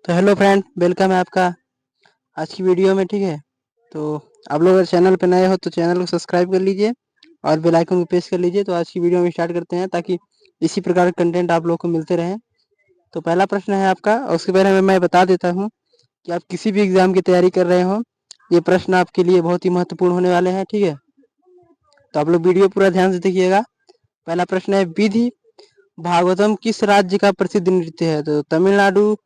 तो hello friend, welcome है आपका आज की वीडियो में। ठीक है, तो आप लोग अगर चैनल पे नए हो तो चैनल को सब्सक्राइब कर लीजिए और बेल आइकन को प्रेस कर लीजिए। तो आज की वीडियो में स्टार्ट करते हैं ताकि इसी प्रकार के कंटेंट आप लोग को मिलते रहें। तो पहला प्रश्न है आपका, और उसके पहले मैं बता देता हूँ कि आप किसी भी एग्जाम की तैयारी कर रहे हो, ये प्रश्न आपके लिए बहुत ही महत्वपूर्ण होने वाले हैं। ठीक है, तो आप लोग वीडियो पूरा ध्यान से देखिएगा। पहला प्रश्न है, विधि भागवतम किस राज्य का प्रसिद्ध नृत्य है? तो तमिलनाडु,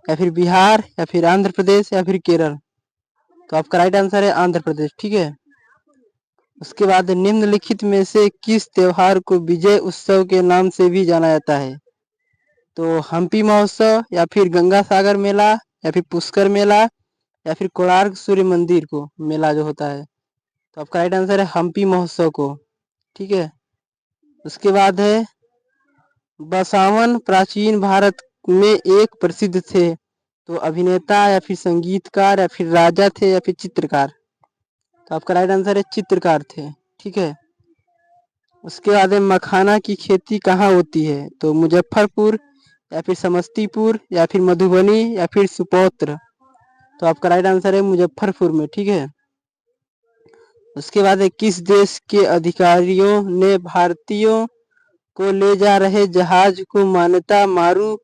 या फिर बिहार, या फिर आंध्र प्रदेश, या फिर केरल। तो आपका राइट आंसर है आंध्र प्रदेश। ठीक है, उसके बाद निम्नलिखित में से किस त्योहार को विजय उत्सव के नाम से भी जाना जाता है? तो हम्पी महोत्सव, या फिर गंगा सागर मेला, या फिर पुष्कर मेला, या फिर कोणार्क सूर्य मंदिर को मेला जो होता है। तो आपका राइट आंसर है हम्पी महोत्सव को। ठीक है, उसके बाद है बसावन प्राचीन भारत में एक प्रसिद्ध थे। तो अभिनेता, या फिर संगीतकार, या फिर राजा थे, या फिर चित्रकार। तो आपका राइट आंसर है चित्रकार थे। ठीक है, उसके बाद है मखाना की खेती कहाँ होती है? तो मुजफ्फरपुर, या फिर समस्तीपुर, या फिर मधुबनी, या फिर सुपौत्र। तो आपका राइट आंसर है मुजफ्फरपुर में। ठीक है, उसके बाद है किस देश के अधिकारियों ने भारतीयों को ले जा रहे जहाज को मान्यता मारू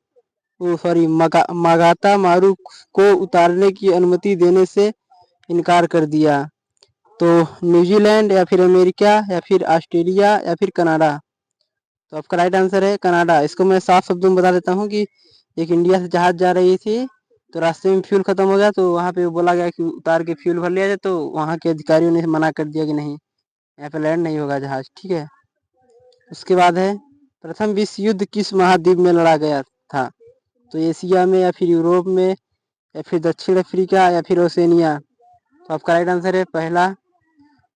मागाता मारू को उतारने की अनुमति देने से इनकार कर दिया? तो न्यूजीलैंड, या फिर अमेरिका, या फिर ऑस्ट्रेलिया, या फिर कनाडा। तो आपका राइट आंसर है कनाडा। इसको मैं साफ शब्दों में बता देता हूँ कि एक इंडिया से जहाज जा रही थी, तो रास्ते में फ्यूल खत्म हो गया, तो वहाँ पे बोला गया कि उतार के फ्यूल भर लिया जाए। तो वहाँ के अधिकारियों ने मना कर दिया कि नहीं, यहाँ पे लैंड नहीं होगा जहाज। ठीक है, उसके बाद है प्रथम विश्व युद्ध किस महाद्वीप में लड़ा गया था? तो एशिया में, या फिर यूरोप में, या फिर दक्षिण अफ्रीका, या फिर ओसेनिया। तो आपका राइट आंसर है पहला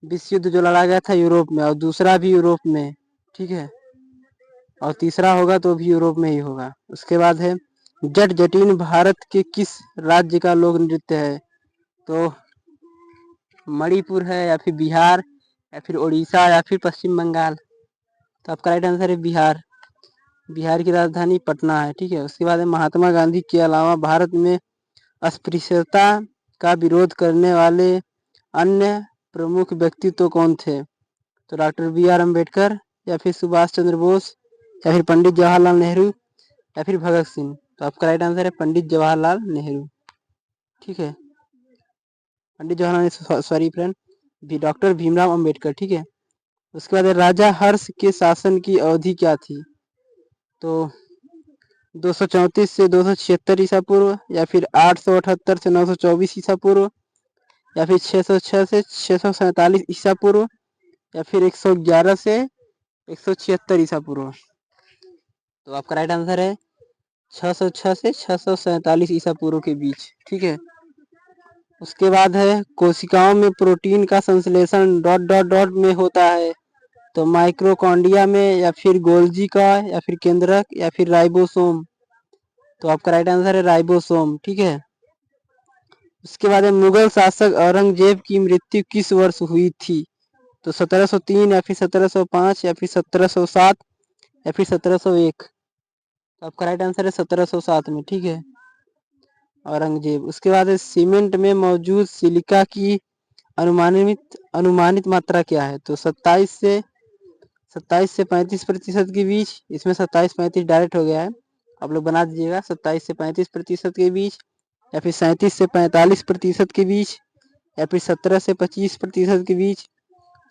विश्व युद्ध जो लड़ा गया था यूरोप में, और दूसरा भी यूरोप में। ठीक है, और तीसरा होगा तो भी यूरोप में ही होगा। उसके बाद है जट जटिन भारत के किस राज्य का लोक नृत्य है? तो मणिपुर है, या फिर बिहार, या फिर उड़ीसा, या फिर पश्चिम बंगाल। तो आपका राइट आंसर है बिहार। बिहार की राजधानी पटना है। ठीक है, उसके बाद है महात्मा गांधी के अलावा भारत में अस्पृश्यता का विरोध करने वाले अन्य प्रमुख व्यक्तित्व कौन थे? तो डॉक्टर बी.आर. अम्बेडकर, या फिर सुभाष चंद्र बोस, या फिर पंडित जवाहरलाल नेहरू, या फिर भगत सिंह। तो आपका राइट आंसर है पंडित जवाहरलाल नेहरू। ठीक है, Pandit Jawaharlal, sorry friend, doctor Bhimrao Ambedkar. ठीक है, उसके बाद राजा हर्ष के शासन की अवधि क्या थी? तो 234 से 276 ईसा पूर्व, या फिर 878 से 924 ईसा पूर्व, या फिर 606 से 647 ईसा पूर्व, या फिर 111 से 176 ईसा पूर्व। तो आपका राइट आंसर है 606 से 647 ईसा पूर्व के बीच। ठीक है, उसके बाद है कोशिकाओं में प्रोटीन का संश्लेषण डॉट डॉट डॉट में होता है। तो माइक्रोकॉन्ड्रिया में, या फिर गोल्जी का, या फिर केंद्रक, या फिर राइबोसोम। तो आपका राइट आंसर है राइबोसोम। ठीक है, उसके बाद है मुगल शासक औरंगजेब की मृत्यु किस वर्ष हुई थी? तो 1703, या फिर 1705, या फिर 1707, या फिर 1701। तो आपका राइट आंसर है 1707 में। ठीक है, औरंगजेब। उसके बाद है सीमेंट में मौजूद सिलिका की अनुमानित मात्रा क्या है? तो 27 से 35% के बीच। इसमें 27-35 डायरेक्ट हो गया है, आप लोग बना दीजिएगा। 27 से 35% के बीच, या फिर 37 से 45% के बीच, या फिर 17 से 25% के बीच,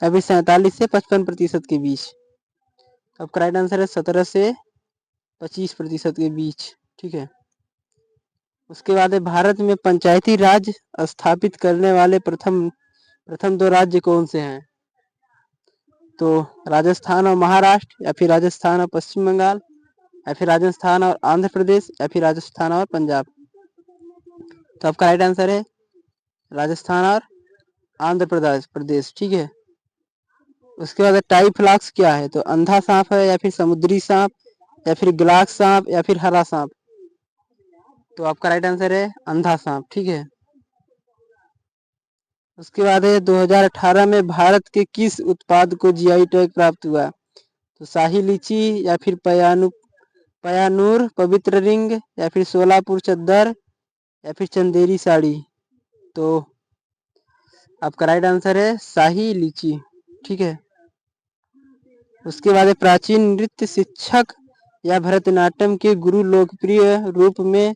या फिर 47 से 55% के बीच। तो आपका राइट आंसर है 17 से 25% के बीच। ठीक है, उसके बाद है भारत में पंचायती राज स्थापित करने वाले प्रथम दो राज्य कौन से हैं? तो राजस्थान और महाराष्ट्र, या फिर राजस्थान और पश्चिम बंगाल, या फिर राजस्थान और आंध्र प्रदेश, या फिर राजस्थान और पंजाब। तो आपका राइट आंसर है राजस्थान और आंध्र प्रदेश। ठीक है, उसके बाद टाइफिलॉक्स क्या है? तो अंधा सांप है, या फिर समुद्री सांप, या फिर ग्लास सांप, या फिर हरा सांप। तो आपका राइट आंसर है अंधा सांप। ठीक है, उसके बाद है 2018 में भारत के किस उत्पाद को जीआई टैग प्राप्त हुआ? तो शाही लीची, या फिर पयानूर पवित्र रिंग, या फिर सोलापुर चद्दर, या फिर चंदेरी साड़ी। तो आपका राइट आंसर है शाही लीची। ठीक है। उसके बाद है प्राचीन नृत्य शिक्षक या भरतनाट्यम के गुरु लोकप्रिय रूप में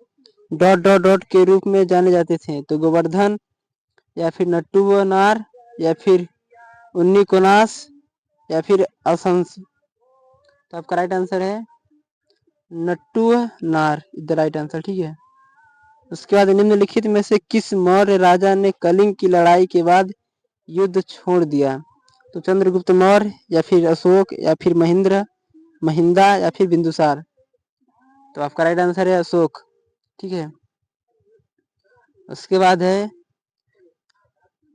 डॉट डॉट डॉट के रूप में जाने जाते थे। तो गोवर्धन या फिर नट्टूवनार या फिर उन्नी कोनास या फिर असंस। तो आपका राइट आंसर है नट्टूवनार द राइट आंसर। ठीक है। उसके बाद निम्नलिखित में से किस मौर्य राजा ने कलिंग की लड़ाई के बाद युद्ध छोड़ दिया। तो चंद्रगुप्त मौर्य या फिर अशोक या फिर महिंदा या फिर बिंदुसार। तो आपका राइट आंसर है अशोक। ठीक है। उसके बाद है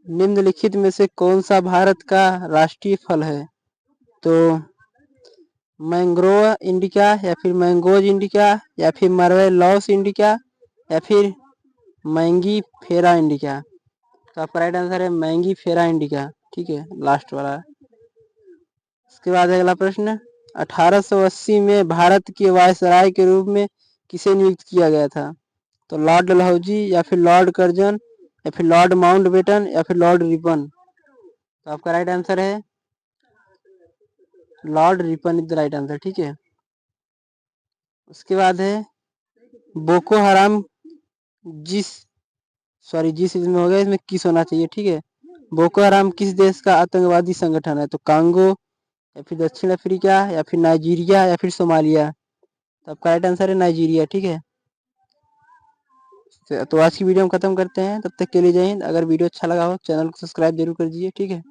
निम्नलिखित में से कौन सा भारत का राष्ट्रीय फल है। तो मैंग्रोव इंडिका या फिर मैंगोज इंडिका या फिर मरवे लॉस इंडिका या फिर मैंगी फेरा इंडिका। तो आपका राइट आंसर है मैंगी फेरा इंडिका। ठीक है, लास्ट वाला। उसके बाद अगला प्रश्न, 1880 में भारत के वायसराय के रूप में किसे नियुक्त किया गया था। तो लॉर्ड डलहौजी या फिर लॉर्ड कर्जन या फिर लॉर्ड माउंटबेटन या फिर लॉर्ड रिपन। तो आपका राइट आंसर है Lord Ripon is the right answer. ठीक है। उसके बाद है बोको हराम जिस इसमें हो गया, इसमें किस होना चाहिए। ठीक है। बोको हराम किस देश का आतंकवादी संगठन है। तो कांगो या फिर दक्षिण अफ्रीका या फिर नाइजीरिया या फिर सोमालिया। तो आपका राइट आंसर है नाइजीरिया। ठीक है। तो आज की वीडियो हम खत्म करते हैं। तब तक के लिए जय हिंद। अगर वीडियो अच्छा लगा हो चैनल को सब्सक्राइब जरूर कर दीजिए। ठीक है।